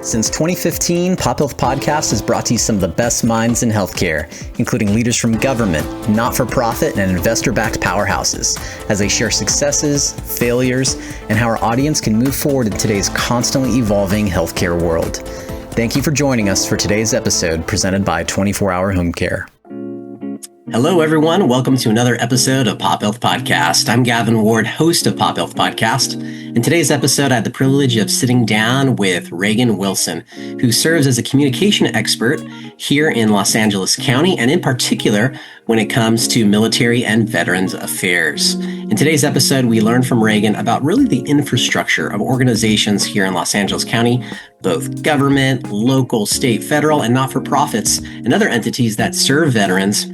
Since 2015, Pop Health Podcast has brought to you some of the best minds in healthcare, including leaders from government, not-for-profit, and investor-backed powerhouses, as they share successes, failures, and how our audience can move forward in today's constantly evolving healthcare world. Thank you for joining us for today's episode presented by 24 Hour Home Care. Hello, everyone. Welcome to another episode of Pop Health Podcast. I'm Gavin Ward, host of Pop Health Podcast. In today's episode, I had the privilege of sitting down with Regen Wilson, who serves as a communication expert here in Los Angeles County, and in particular, when it comes to military and veterans affairs. In today's episode, we learn from Regen about really the infrastructure of organizations here in Los Angeles County, both government, local, state, federal, and not-for-profits, and other entities that serve veterans.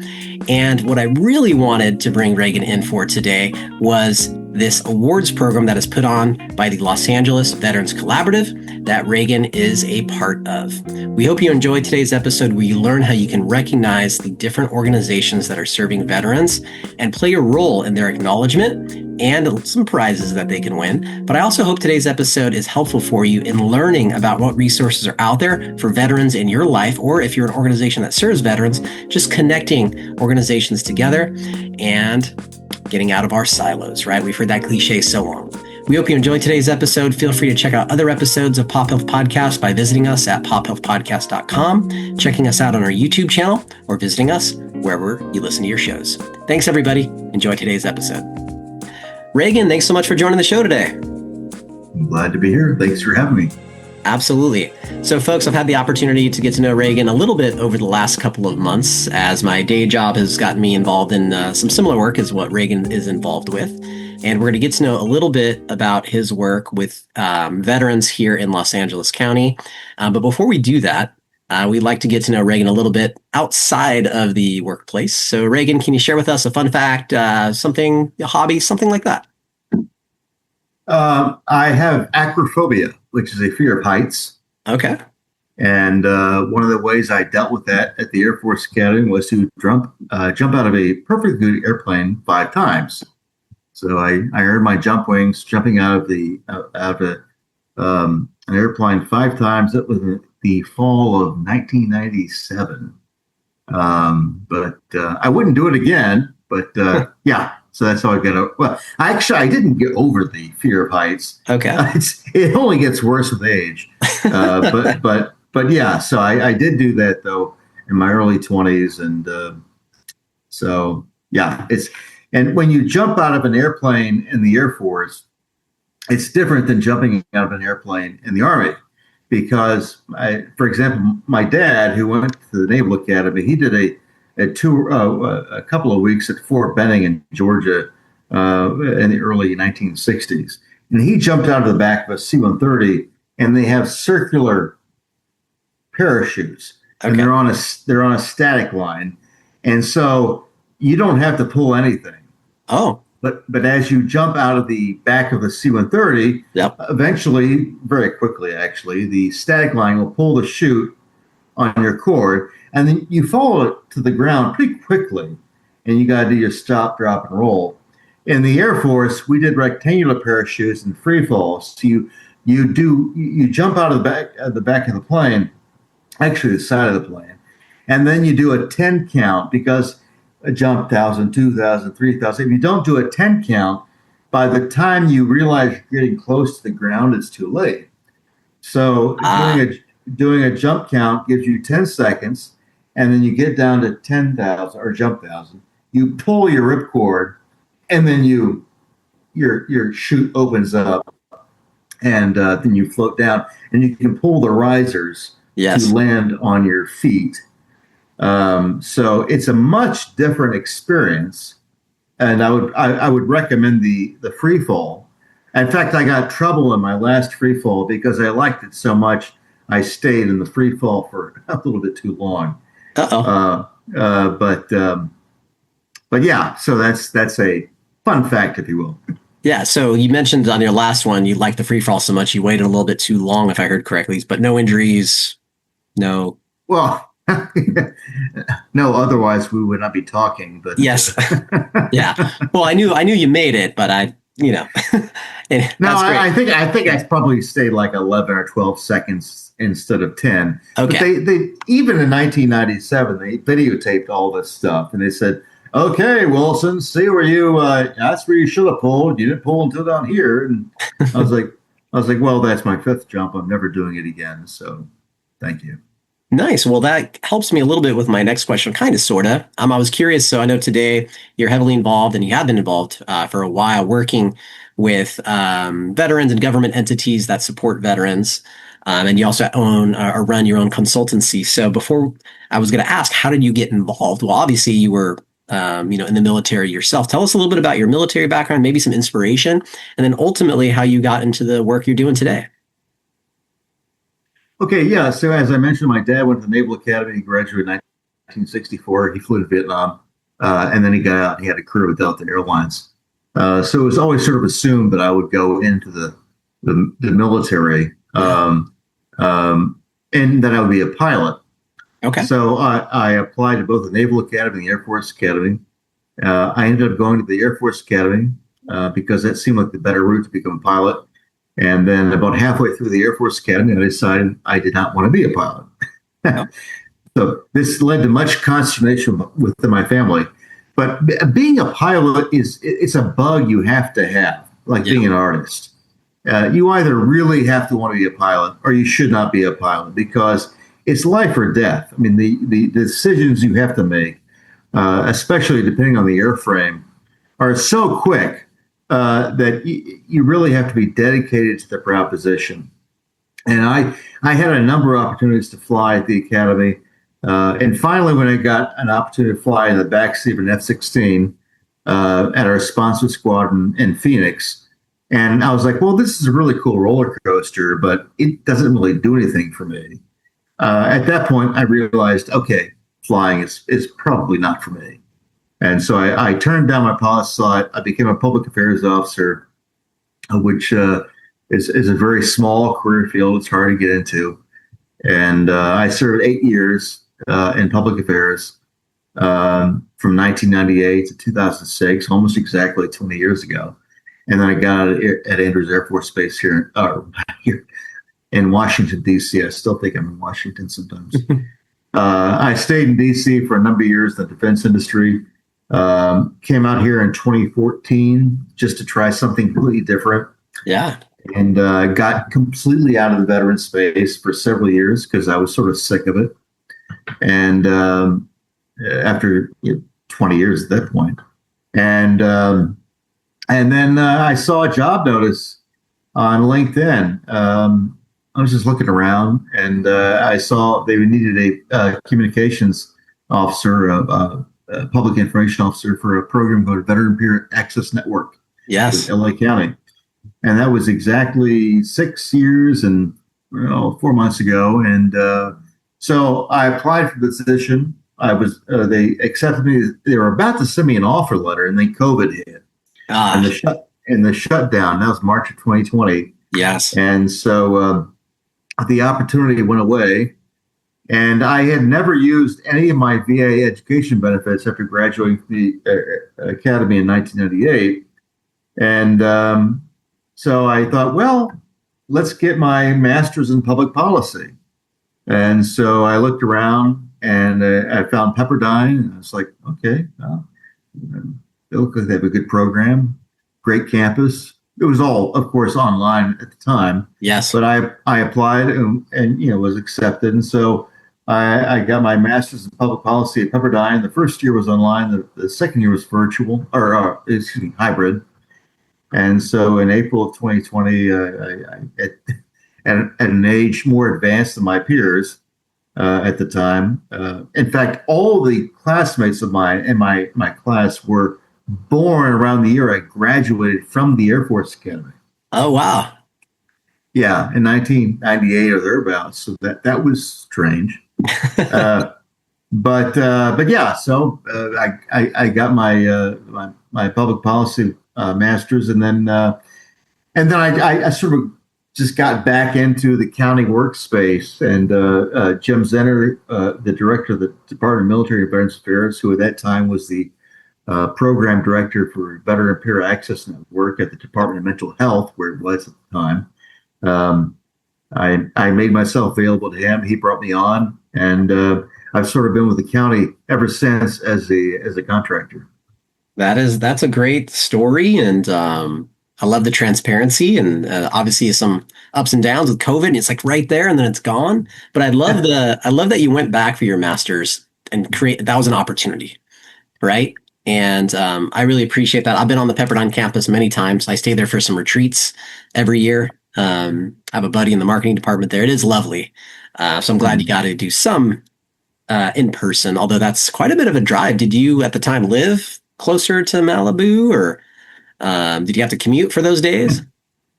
And what I really wanted to bring Regen in for today was this awards program that is put on by the Los Angeles Veterans Collaborative that Regen is a part of. We hope you enjoyed today's episode where you learn how you can recognize the different organizations that are serving veterans and play a role in their acknowledgement and some prizes that they can win. But I also hope today's episode is helpful for you in learning about what resources are out there for veterans in your life, or if you're an organization that serves veterans, just connecting organizations together and getting out of our silos, right? We've heard that cliche so long. We hope you enjoyed today's episode. Feel free to check out other episodes of Pop Health Podcast by visiting us at pophealthpodcast.com, checking us out on our YouTube channel, or visiting us wherever you listen to your shows. Thanks, everybody. Enjoy today's episode. Regen, thanks so much for joining the show today. I'm glad to be here. Thanks for having me. Absolutely. So, folks, I've had the opportunity to get to know Regen a little bit over the last couple of months, as my day job has gotten me involved in some similar work as what Regen is involved with. And we're going to get to know a little bit about his work with veterans here in Los Angeles County. But before we do that, we'd like to get to know Regen a little bit outside of the workplace. So, Regen, can you share with us a fun fact, something, a hobby, something like that? I have acrophobia, which is a fear of heights. Okay. And one of the ways I dealt with that at the Air Force Academy was to jump out of a perfectly good airplane 5 times. So I earned my jump wings jumping out of an airplane 5 times. That was the fall of 1997. But I wouldn't do it again. But yeah. So that's how I got over. Well, I didn't get over the fear of heights. Okay. It only gets worse with age. But yeah, so I did do that though in my early 20s, and so yeah, and when you jump out of an airplane in the Air Force, it's different than jumping out of an airplane in the Army, because for example, my dad, who went to the Naval Academy, he did a couple of weeks at Fort Benning in Georgia in the early 1960s. And he jumped out of the back of a C-130, and they have circular parachutes. Okay. And they're on a static line. And so you don't have to pull anything. Oh. But as you jump out of the back of the C-130, yep, eventually, very quickly actually, the static line will pull the chute on your cord, and then you follow it to the ground pretty quickly, and you got to do your stop, drop, and roll. In the Air Force, we did rectangular parachutes and free fall. So you jump out of the back of the plane, actually the side of the plane, and then you do a 10 count, because a jump 1,000, 2,000, 3,000. If you don't do a 10 count, by the time you realize you're getting close to the ground, it's too late. So doing a jump count gives you 10 seconds, and then you get down to 10,000 or jump 1,000. You pull your ripcord, and then your chute opens up, and then you float down, and you can pull the risers, yes, to land on your feet. So it's a much different experience, and I would recommend the free fall. In fact, I got trouble in my last free fall because I liked it so much. I stayed in the free fall for a little bit too long. But yeah, so that's a fun fact, if you will. Yeah. So you mentioned on your last one, you liked the free fall so much you waited a little bit too long, if I heard correctly. But no injuries, no. Well, no. Otherwise, we would not be talking. But yes. Yeah. Well, I knew you made it, but I you know, and No, that's great. I think I probably stayed like 11 or 12 seconds instead of 10. Okay. But they even in 1997 they videotaped all this stuff, and they said, "Okay, Wilson, see where you that's where you should have pulled. You didn't pull until down here." And I was like, well, that's my fifth jump. I'm never doing it again. So, thank you. Nice. Well, that helps me a little bit with my next question, kind of, sort of. I was curious. So I know today you're heavily involved, and you have been involved for a while, working with veterans and government entities that support veterans. And you also own or run your own consultancy. So before I was going to ask, how did you get involved? Well, obviously you were, in the military yourself. Tell us a little bit about your military background, maybe some inspiration, and then ultimately how you got into the work you're doing today. Okay, yeah. So as I mentioned, my dad went to the Naval Academy. He graduated in 1964. He flew to Vietnam, and then he got out. And he had a career with Delta Airlines. So it was always sort of assumed that I would go into the military, and that I would be a pilot. Okay. So I applied to both the Naval Academy and the Air Force Academy. I ended up going to the Air Force Academy because that seemed like the better route to become a pilot. And then about halfway through the Air Force Academy, I decided I did not want to be a pilot. So this led to much consternation within my family. But being a pilot it's a bug you have to have, like being an artist. You either really have to want to be a pilot or you should not be a pilot because it's life or death. I mean, the decisions you have to make, especially depending on the airframe, are so quick that you really have to be dedicated to the proposition. And I had a number of opportunities to fly at the academy. And finally, when I got an opportunity to fly in the backseat of an F-16 at our sponsor squadron in Phoenix, and I was like, well, this is a really cool roller coaster, but it doesn't really do anything for me. At that point, I realized, okay, flying is probably not for me. And so I turned down my pilot slot. I became a public affairs officer, which is a very small career field. It's hard to get into. And I served 8 years in public affairs from 1998 to 2006, almost exactly 20 years ago. And then I got out at Andrews Air Force Base here in Washington, D.C. I still think I'm in Washington sometimes. I stayed in D.C. for a number of years in the defense industry. Came out here in 2014 just to try something completely different. Yeah. And got completely out of the veteran space for several years because I was sort of sick of it. And after 20 years at that point. And then I saw a job notice on LinkedIn. I was just looking around, and I saw they needed a communications officer, a public information officer for a program called Veteran Peer Access Network. Yes. LA County. And that was exactly 6 years and 4 months ago. And so I applied for the position. They accepted me. They were about to send me an offer letter, and then COVID hit. And the shutdown. That was March of 2020. Yes. And so the opportunity went away. And I had never used any of my VA education benefits after graduating from the academy in 1998. And so I thought, well, let's get my master's in public policy. And so I looked around and I found Pepperdine, and I was like, okay, well, they look like they have a good program, great campus. It was all, of course, online at the time. Yes. But I applied and was accepted. And so I got my master's in public policy at Pepperdine. The first year was online. The second year was virtual, or hybrid. And so in April of 2020, at an age more advanced than my peers at the time. In fact, all the classmates of mine in my class were born around the year I graduated from the Air Force Academy. Oh, wow. Yeah, in 1998 or thereabouts. So that was strange. But yeah, so I got my public policy master's, and then I sort of just got back into the county workspace. And Jim Zenner, the director of the Department of Military and Veterans Affairs, who at that time was the program director for Veteran Peer Access Network at the Department of Mental Health, where it was at the time. I made myself available to him. He brought me on, and I've sort of been with the county ever since as a contractor. That's a great story, and I love the transparency, and obviously some ups and downs with COVID. And it's like right there, and then it's gone. But I love that you went back for your master's and that was an opportunity, right? And I really appreciate that. I've been on the Pepperdine campus many times. I stay there for some retreats every year. I have a buddy in the marketing department there. It is lovely. So I'm glad you got to do some in person, although that's quite a bit of a drive. Did you at the time live closer to Malibu, or did you have to commute for those days?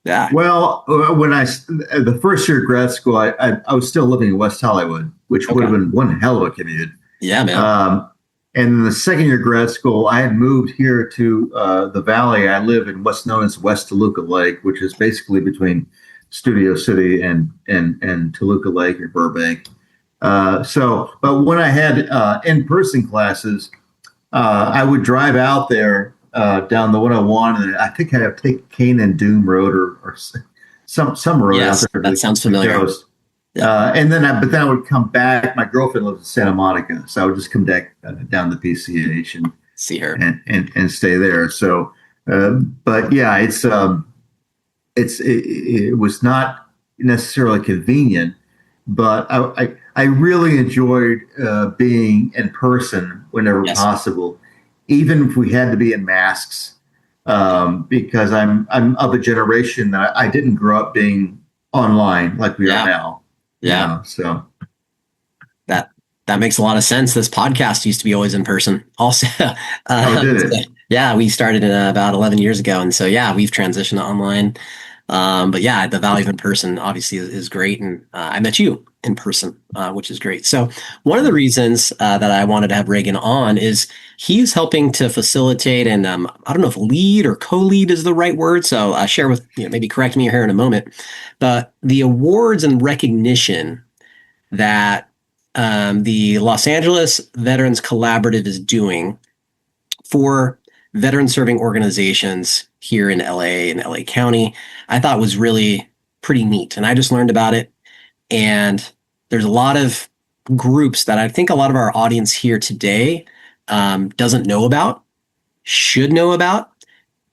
Yeah. Well, when the first year of grad school, I was still living in West Hollywood, which would have been one hell of a commute. Yeah, man. And in the second year of grad school, I had moved here to the Valley. I live in what's known as West Toluca Lake, which is basically between Studio City and Toluca Lake or Burbank. But when I had in-person classes, I would drive out there down the 101, and I think I have to take Cane and Doom Road or some road out there. That sounds familiar. And then I would come back. My girlfriend lives in Santa Monica, so I would just come back down to PCH and see her and stay there. So, but yeah, it was not necessarily convenient, but I really enjoyed being in person whenever possible, even if we had to be in masks, because I'm of a generation that I didn't grow up being online like we are now. Yeah. So that makes a lot of sense. This podcast used to be always in person also. Did it? Yeah, we started about 11 years ago. And so, yeah, we've transitioned to online. But yeah, the value of in person obviously is great. And I met you in person, which is great. So one of the reasons that I wanted to have Regen on is he's helping to facilitate, and I don't know if lead or co-lead is the right word. So share with, maybe correct me here in a moment, but the awards and recognition that the Los Angeles Veterans Collaborative is doing for veteran serving organizations here in LA and LA County, I thought was really pretty neat. And I just learned about it. And there's a lot of groups that I think a lot of our audience here today doesn't know about, should know about,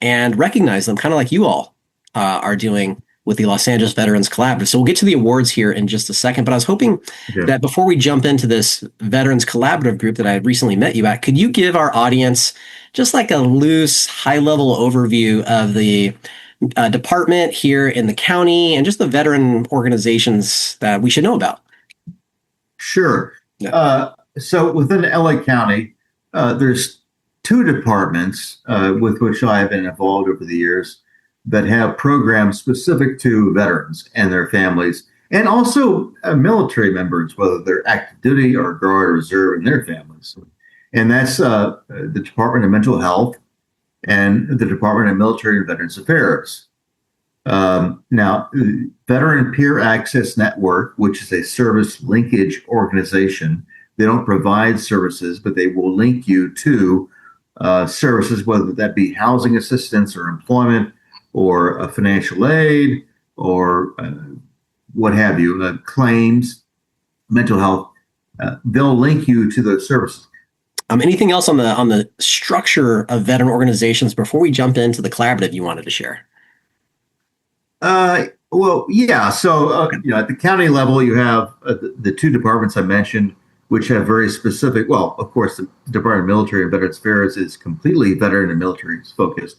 and recognize them, kind of like you all are doing with the Los Angeles Veterans Collaborative. So we'll get to the awards here in just a second, but I was hoping that before we jump into this Veterans Collaborative group that I recently met you at, could you give our audience just like a loose, high-level overview of the department here in the county and just the veteran organizations that we should know about? Sure. Yeah. So within LA County, there's two departments with which I've been involved over the years that have programs specific to veterans and their families, and also military members, whether they're active duty or Guard or Reserve, and their families. And that's the Department of Mental Health and the Department of Military and Veterans Affairs. Now, Veteran Peer Access Network, which is a service linkage organization, they don't provide services, but they will link you to services, whether that be housing assistance or employment or financial aid or what have you, claims, mental health. They'll link you to those services. Anything else on the structure of veteran organizations before we jump into the collaborative you wanted to share? Well, yeah. So, at the county level, you have the two departments I mentioned, which have very specific. Well, of course, the Department of Military and Veterans Affairs is completely veteran and military focused.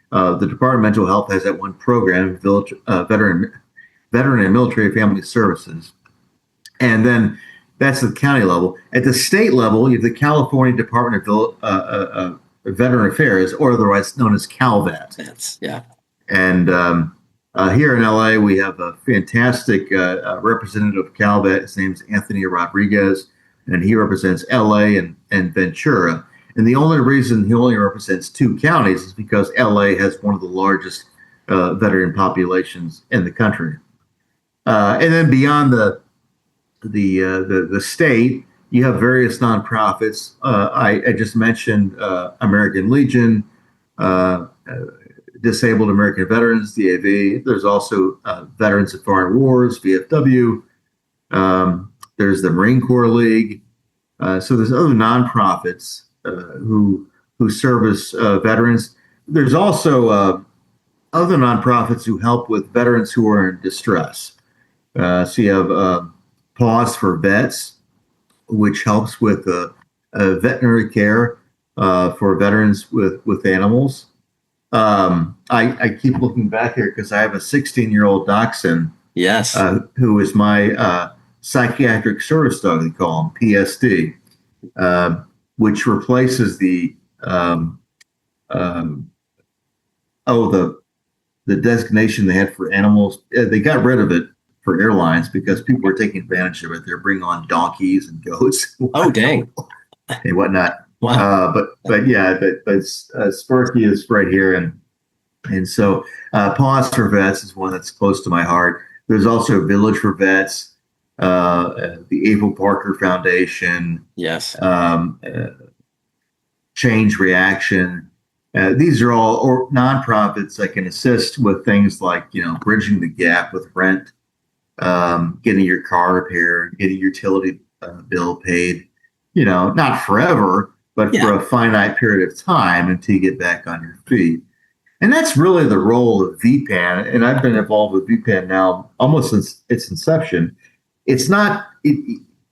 The Department of Mental Health has that one program, Veteran and Military Family Services, and then that's the county level. At the state level, you have the California Department of Veteran Affairs, or otherwise known as CalVet. Yeah. And here in LA, we have a fantastic representative of CalVet. His name's Anthony Rodriguez, and he represents LA and Ventura. And the only reason he only represents two counties is because LA has one of the largest veteran populations in the country. And then beyond the state, You have various nonprofits. I just mentioned American Legion, uh, uh, Disabled American Veterans, DAV. There's also Veterans of Foreign Wars, VFW. There's the Marine Corps League. So there's other nonprofits who service veterans. There's also other nonprofits who help with veterans who are in distress. So you have Pause for Vets, which helps with veterinary care for veterans with animals. I keep looking back here because I have a 16-year-old dachshund. Yes. Who is my psychiatric service dog, they call him PSD, which replaces the the designation they had for animals. They got rid of it for airlines because people were taking advantage of it. They're bringing on donkeys and goats. Oh, dang. And whatnot. Wow. But Sparky is right here, and so Pause for Vets is one that's close to my heart. There's also Village for Vets, the Abel Parker Foundation. Yes. Change Reaction. These are all nonprofits that can assist with things like, bridging the gap with rent, getting your car repaired, getting your utility bill paid, not forever, but for a finite period of time until you get back on your feet. And that's really the role of VPAN. And I've been involved with VPAN now almost since its inception. It's not,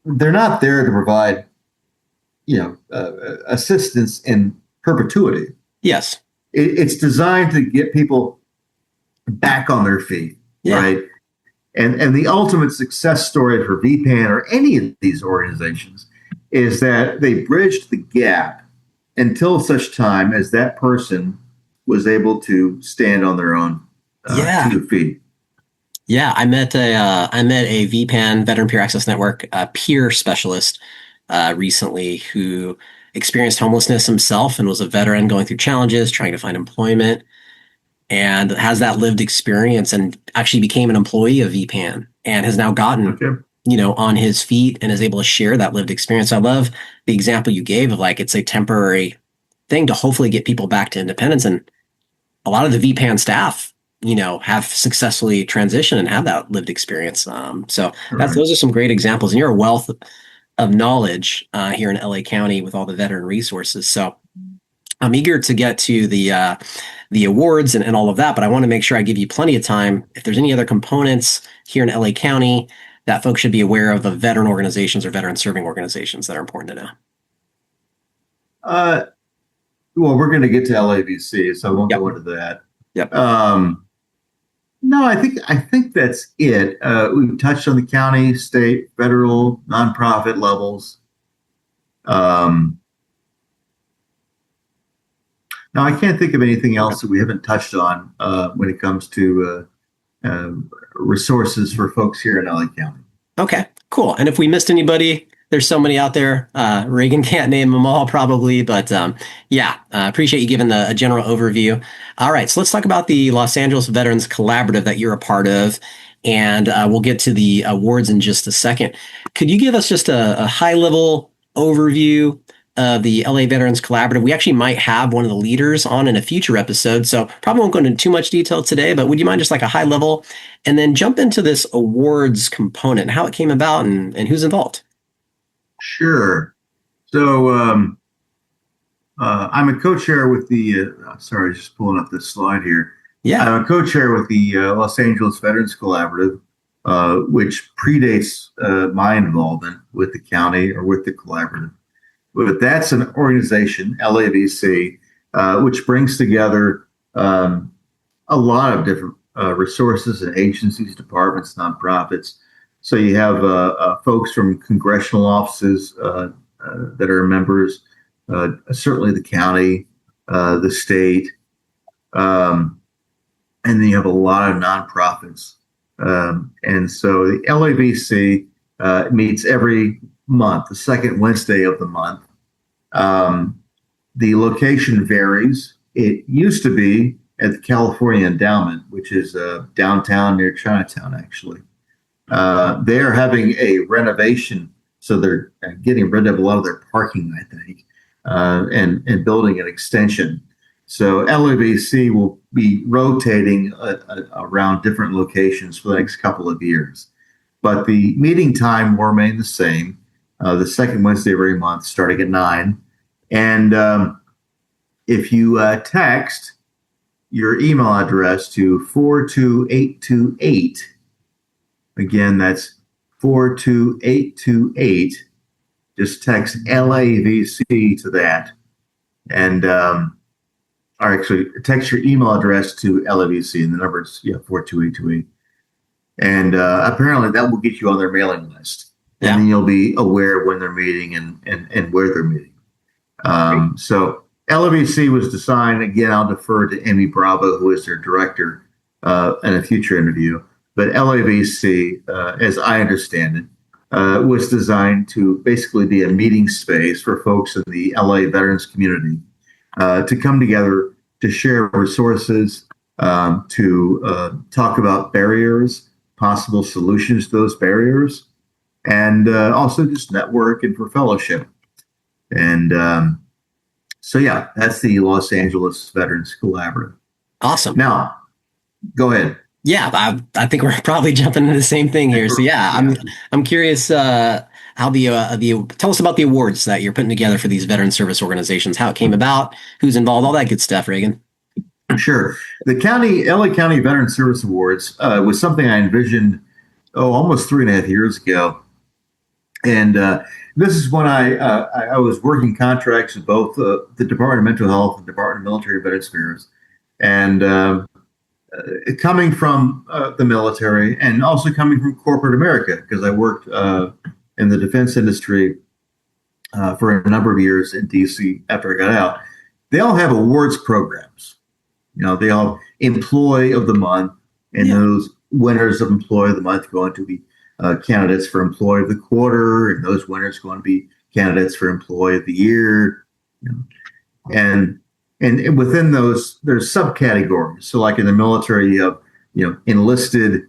they're not there to provide, assistance in perpetuity. Yes. It's designed to get people back on their feet, right? And the ultimate success story for VPAN or any of these organizations is that they bridged the gap until such time as that person was able to stand on their own 2 feet. Yeah, I met a VPAN, Veteran Peer Access Network, peer specialist recently who experienced homelessness himself and was a veteran going through challenges, trying to find employment, and has that lived experience and actually became an employee of VPAN and has now gotten, on his feet and is able to share that lived experience. I love the example you gave of it's a temporary thing to hopefully get people back to independence. And a lot of the VPAN staff, have successfully transitioned and have that lived experience. So those are some great examples. And you're a wealth of knowledge here in LA County with all the veteran resources. So I'm eager to get to the awards and all of that, but I want to make sure I give you plenty of time. If there's any other components here in LA County that folks should be aware of veteran organizations or veteran serving organizations that are important to know. Well, we're going to get to LAVC, so I won't go into that. Yep. No, I think that's it. We've touched on the county, state, federal, nonprofit levels. Now, I can't think of anything else that we haven't touched on when it comes to resources for folks here in LA County. Okay, cool. And if we missed anybody, there's so many out there. Regen can't name them all probably, but appreciate you giving a general overview. All right, so let's talk about the Los Angeles Veterans Collaborative that you're a part of, and we'll get to the awards in just a second. Could you give us just a high-level overview of the LA Veterans Collaborative? We actually might have one of the leaders on in a future episode, so probably won't go into too much detail today, but would you mind just a high level, and then jump into this awards component, how it came about and who's involved? Sure. So I'm a co-chair with the, sorry, just pulling up this slide here. Yeah. I'm a co-chair with the Los Angeles Veterans Collaborative, which predates my involvement with the county or with the collaborative. But that's an organization, LAVC, which brings together a lot of different resources and agencies, departments, nonprofits. So you have folks from congressional offices that are members, certainly the county, the state, and then you have a lot of nonprofits. And so the LAVC meets every month, the second Wednesday of the month. The location varies. It used to be at the California Endowment, which is downtown near Chinatown, actually. They're having a renovation So they're getting rid of a lot of their parking, I think, and building an extension. So LABC will be rotating around different locations for the next couple of years. But the meeting time will remain the same, the second Wednesday of every month, starting at 9. And if you text your email address to 42828, again, that's 42828, just text LAVC to that. And or actually text your email address to LAVC, and the number is 42828. And apparently that will get you on their mailing list. And then you'll be aware when they're meeting and where they're meeting. So LAVC was designed, again, I'll defer to Amy Bravo, who is their director, in a future interview. But LAVC, as I understand it, was designed to basically be a meeting space for folks in the LA veterans community to come together, to share resources, to talk about barriers, possible solutions to those barriers, and also just network and for fellowship. And so, yeah, that's the Los Angeles Veterans Collaborative. Awesome. Now, go ahead. Yeah, I think we're probably jumping into the same thing here. So yeah, I'm curious how tell us about the awards that you're putting together for these veteran service organizations, how it came about, who's involved, all that good stuff, Regen. Sure. The LA County Veteran Service Awards was something I envisioned almost 3.5 years ago, and this is when I was working contracts with both the Department of Mental Health and Department of Military Veterans Affairs, and coming from the military and also coming from corporate America, because I worked in the defense industry for a number of years in DC after I got out. They all have awards programs. They all have Employee of the Month, and those winners of Employee of the Month going to be candidates for Employee of the Quarter, and those winners going to be candidates for Employee of the Year. And within those, there's subcategories. So, like in the military, you have enlisted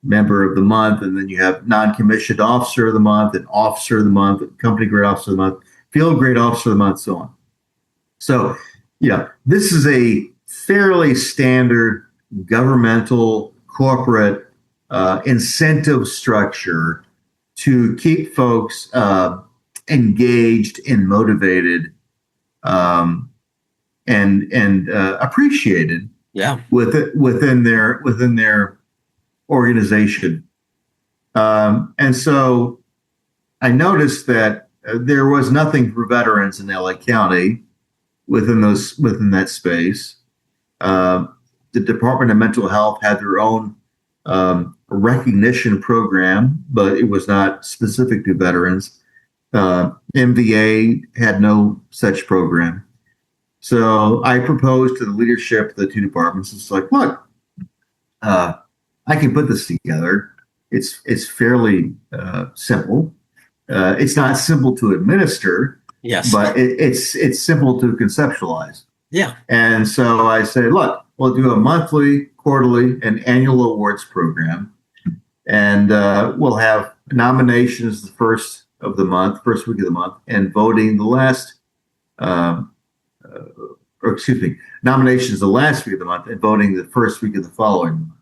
member of the month, and then you have non-commissioned officer of the month, and officer of the month, and company grade officer of the month, field grade officer of the month, so on. So, this is a fairly standard governmental corporate incentive structure to keep folks engaged and motivated and appreciated within their organization. And so I noticed that there was nothing for veterans in LA County within that space. The Department of Mental Health had their own recognition program, but it was not specific to veterans. MVA had no such program. So I proposed to the leadership of the two departments, it's like, look, I can put this together. It's fairly simple. It's not simple to administer, but it's simple to conceptualize. Yeah. And so I said, look, we'll do a monthly, quarterly, and annual awards program. And we'll have nominations the first week of the month, and voting the last, nominations the last week of the month, and voting the first week of the following month.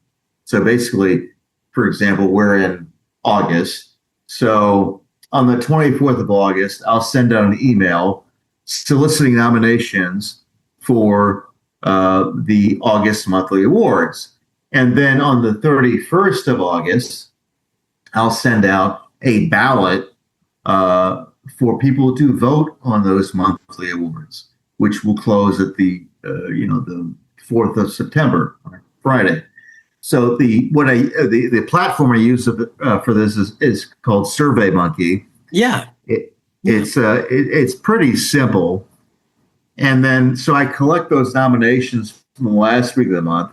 So basically, for example, we're in August. So on the 24th of August, I'll send out an email soliciting nominations for the August monthly awards. And then on the 31st of August, I'll send out a ballot for people to vote on those monthly awards, which will close at the 4th of September, on Friday. So the platform I use for this is called SurveyMonkey. Yeah. It's pretty simple. And then, so I collect those nominations from the last week of the month.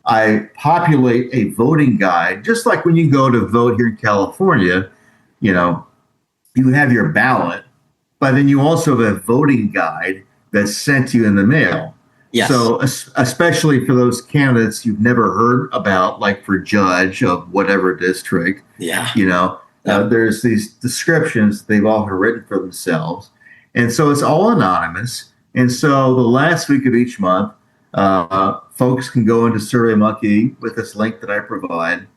I populate a voting guide, just like when you go to vote here in California, you have your ballot, but then you also have a voting guide that's sent to you in the mail. Yes. So especially for those candidates you've never heard about, like for judge of whatever district, Yeah. There's these descriptions they've often written for themselves. And so it's all anonymous. And so the last week of each month, folks can go into SurveyMonkey with this link that I provide,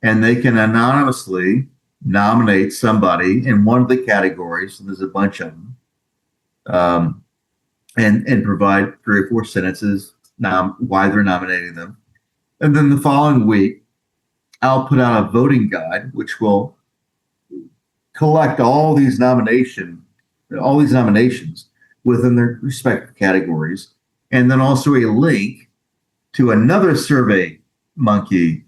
and they can anonymously nominate somebody in one of the categories. And there's a bunch of them. And provide 3 or 4 sentences why they're nominating them. And then the following week, I'll put out a voting guide, which will collect all these nominations within their respective categories, and then also a link to another SurveyMonkey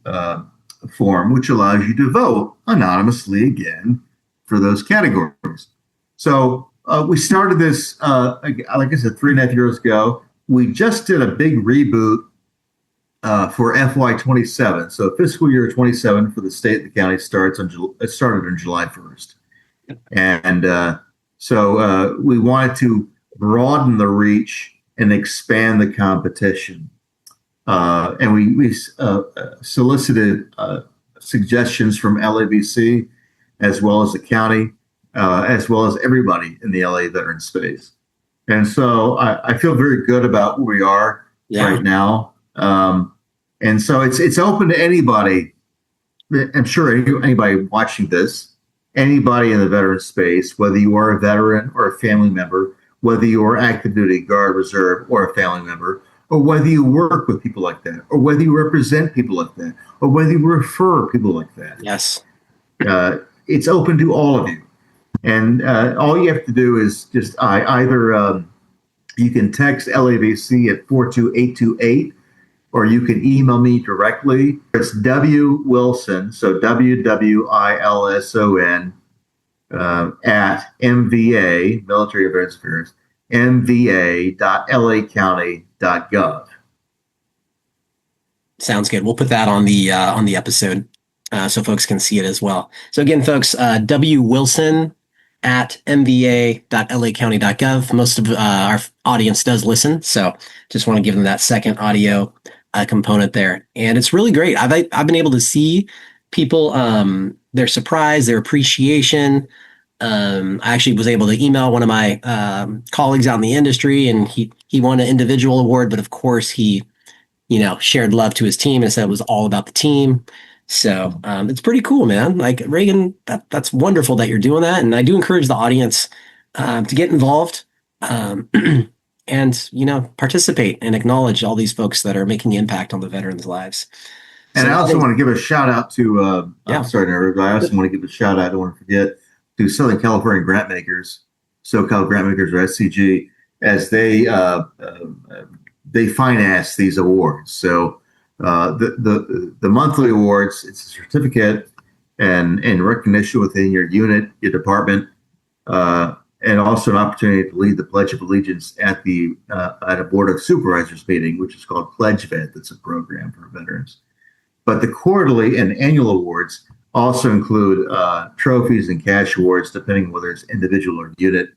form, which allows you to vote anonymously again for those categories. So we started this, like I said, 3.5 years ago. We just did a big reboot for FY27. So fiscal year 27 for the state and the county started on July 1st. And so we wanted to broaden the reach and expand the competition. And we solicited suggestions from LABC as well as the county, as well as everybody in the LA veteran space. And so I feel very good about where we are right now. And so it's open to anybody. I'm sure anybody watching this, anybody in the veteran space, whether you are a veteran or a family member, whether you are active duty, guard, reserve, or a family member, or whether you work with people like that, or whether you represent people like that, or whether you refer people like that. Yes. It's open to all of you. And all you have to do is just either you can text LAVC at 42828, or you can email me directly. It's W Wilson, so WWILSON at MVA, Military Veterans Affairs, MVA.LAcounty.gov. Sounds good. We'll put that on the episode so folks can see it as well. So again, folks, W Wilson at mva.lacounty.gov. Most of our audience does listen, so just want to give them that second audio component there. And it's really great. I've been able to see people, their surprise, their appreciation. I actually was able to email one of my colleagues out in the industry, and he won an individual award, but of course he, shared love to his team and said it was all about the team. So it's pretty cool, man. Like, Regen, that's wonderful that you're doing that. And I do encourage the audience to get involved and, participate and acknowledge all these folks that are making impact on the veterans' lives. And I also want to give a shout out to, I'm sorry, Eric, I also want to give a shout out, I don't want to forget, to Southern California grant makers, SoCal grant makers, or SCG, as they finance these awards. So the monthly awards, it's a certificate and recognition within your unit, your department, and also an opportunity to lead the Pledge of Allegiance at a Board of Supervisors meeting, which is called Pledge Vet. That's a program for veterans. But the quarterly and annual awards also include trophies and cash awards, depending on whether it's individual or unit.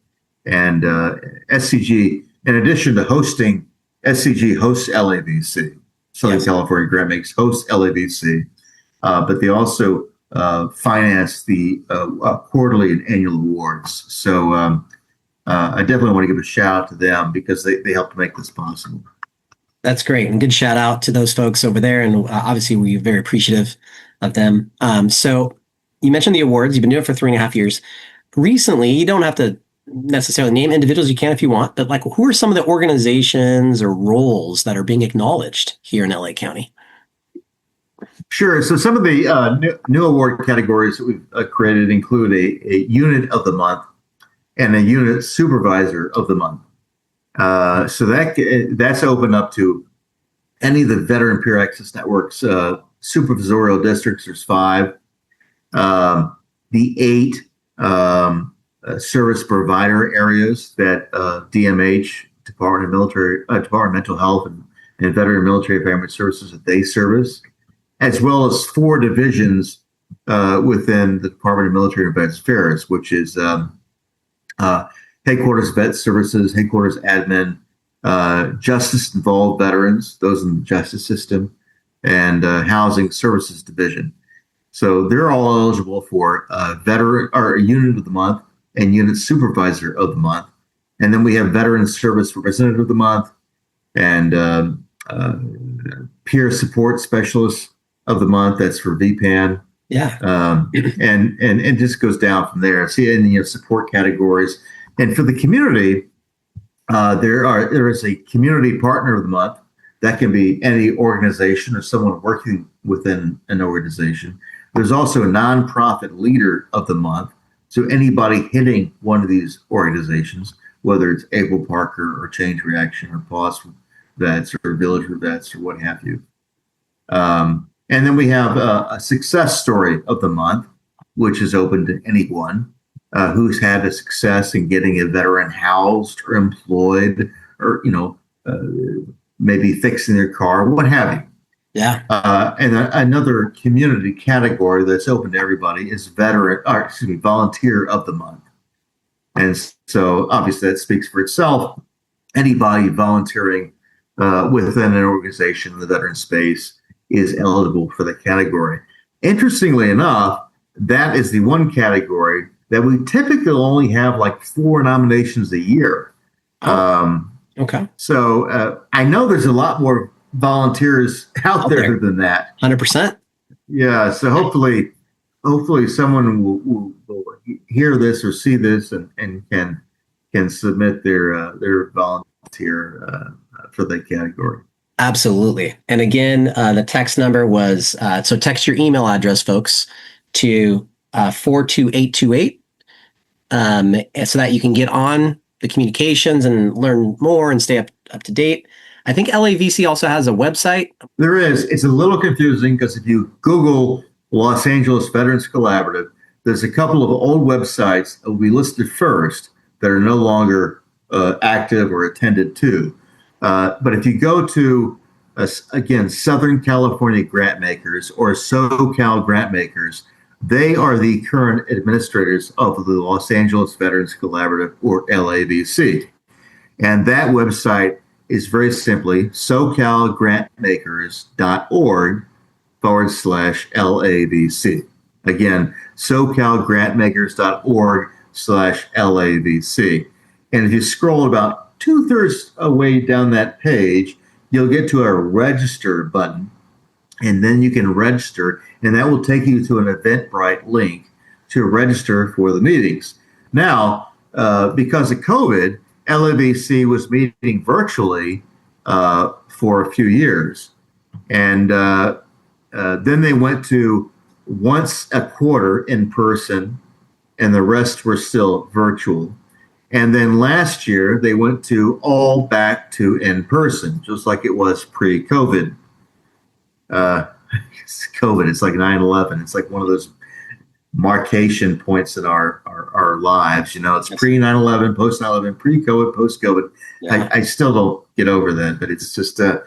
And SCG, in addition to hosting, SCG hosts LAVC. Southern California Grant Makes hosts LAVC, but they also finance the quarterly and annual awards. So I definitely want to give a shout out to them because they help to make this possible. That's great. And good shout out to those folks over there. And obviously, we're very appreciative of them. So you mentioned the awards. You've been doing it for 3.5 years. Recently, you don't have to necessarily name individuals, you can if you want, but who are some of the organizations or roles that are being acknowledged here in LA County? Sure. So some of the new award categories that we've created include a unit of the month and a unit supervisor of the month. So that's open up to any of the Veteran Peer Access Network's supervisorial districts. There's 5. The 8 service provider areas that DMH, Department of Mental Health and Veteran Military Family Services, that they service, as well as 4 divisions within the Department of Military and Veterans Affairs, which is headquarters vet services, headquarters admin, justice-involved veterans, those in the justice system, and Housing Services Division. So they're all eligible for veteran or Unit of the Month and Unit Supervisor of the Month. And then we have Veteran Service Representative of the Month and Peer Support Specialist of the Month. That's for VPAN. Yeah. And it just goes down from there. See, and support categories. And for the community, there is a Community Partner of the Month. That can be any organization or someone working within an organization. There's also a Nonprofit Leader of the Month. So anybody hitting one of these organizations, whether it's Able Parker or Change Reaction or Pause Vets or Village Vets or what have you. And then we have a Success Story of the Month, which is open to anyone who's had a success in getting a veteran housed or employed or, maybe fixing their car, what have you. Yeah. And another community category that's open to everybody is Volunteer of the Month. And so obviously that speaks for itself. Anybody volunteering within an organization in the veteran space is eligible for the category. Interestingly enough, that is the one category that we typically only have like 4 nominations a year. Okay. So I know there's a lot more volunteers out there than that. 100%. Yeah. So hopefully someone will hear this or see this and can submit their volunteer for that category. Absolutely. And again, the text number was, so text your email address, folks, to 42828 so that you can get on the communications and learn more and stay up to date. I think LAVC also has a website. There is. It's a little confusing because if you Google Los Angeles Veterans Collaborative, there's a couple of old websites that will be listed first that are no longer active or attended to. But if you go to, again, Southern California Grant Makers or SoCal Grant Makers, they are the current administrators of the Los Angeles Veterans Collaborative, or LAVC. And that website is very simply SoCalGrantmakers.org/LAVC. Again, SoCalGrantmakers.org/LAVC. And if you scroll about 2/3 away down that page, you'll get to a register button. And then you can register, and that will take you to an Eventbrite link to register for the meetings. Now, because of COVID, LAVC was meeting virtually for a few years. And then they went to once a quarter in person, and the rest were still virtual. And then last year, they went to all back to in person, just like it was pre-COVID. COVID, it's like 9/11. It's like one of those marcation points in our lives. It's pre-9/11, post-9/11, pre-COVID, post-COVID. Yeah. I still don't get over that, but it's just, it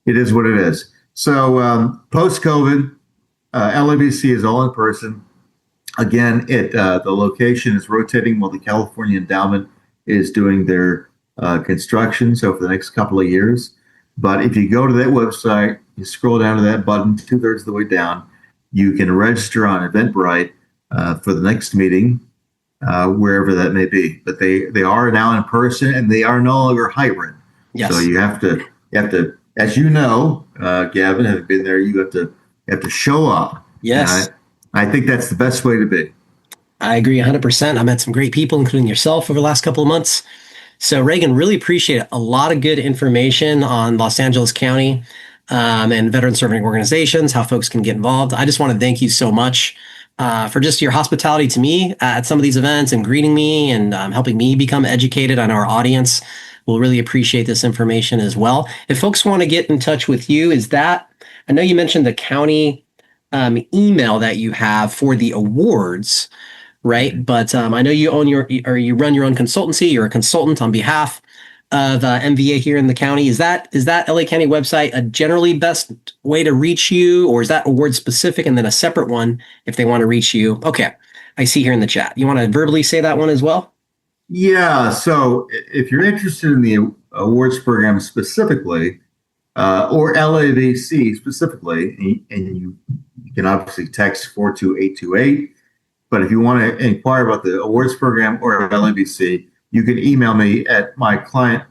is what it is. So post-COVID, LAVC is all in person. Again, the location is rotating while the California Endowment is doing their construction. So for the next couple of years. But if you go to that website, you scroll down to that button 2/3 of the way down, you can register on Eventbrite for the next meeting, wherever that may be. But they are now in person, and they are no longer hybrid. Yes. So you have to, as you know, Gavin, have been there. You have to show up. Yes. I think that's the best way to be. I agree 100%. I met some great people, including yourself, over the last couple of months. So Regen, really appreciate it. A lot of good information on Los Angeles County and veteran serving organizations, how folks can get involved. I just want to thank you so much for just your hospitality to me at some of these events and greeting me and helping me become educated. On our audience will really appreciate this information as well. If folks want to get in touch with you, I know you mentioned the county email that you have for the awards, right? But I know you you run your own consultancy. You're a consultant on behalf of MVA here in the county. Is that LA County website a generally best way to reach you, or is that award specific and then a separate one if they want to reach you? Okay, I see here in the chat. You want to verbally say that one as well? Yeah. So if you're interested in the awards program specifically, or LAVC specifically, and you can obviously text 42828. But if you want to inquire about the awards program or LAVC, you can email me at my client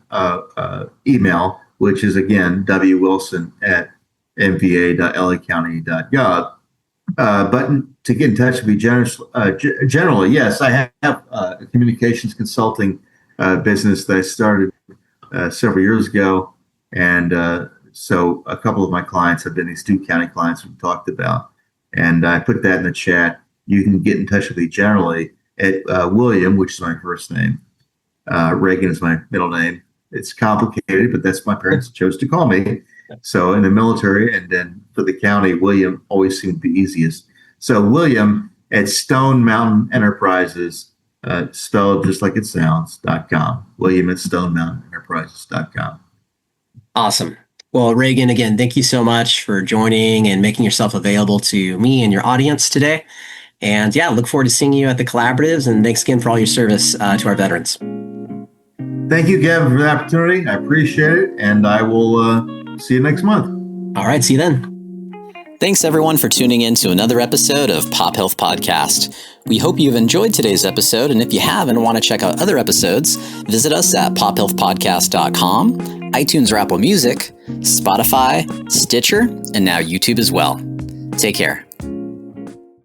email, which is, again, wwilson@mva.lacounty.gov. But to get in touch with me generally, yes, I have a communications consulting business that I started several years ago. And so a couple of my clients have been these 2 county clients we talked about. And I put that in the chat. You can get in touch with me generally at William, which is my first name. Regen is my middle name. It's complicated, but that's my parents chose to call me. So in the military, and then for the county, William always seemed the easiest. So William at Stone Mountain Enterprises, spelled just like it sounds, .com. William at stonemountainenterprises.com. Awesome. Well, Regen, again, thank you so much for joining and making yourself available to me and your audience today. And yeah, look forward to seeing you at the collaboratives. And thanks again for all your service to our veterans. Thank you, Gavin, for the opportunity. I appreciate it. And I will see you next month. All right. See you then. Thanks, everyone, for tuning in to another episode of Pop Health Podcast. We hope you've enjoyed today's episode, and if you have and want to check out other episodes, visit us at pophealthpodcast.com, iTunes or Apple Music, Spotify, Stitcher, and now YouTube as well. Take care.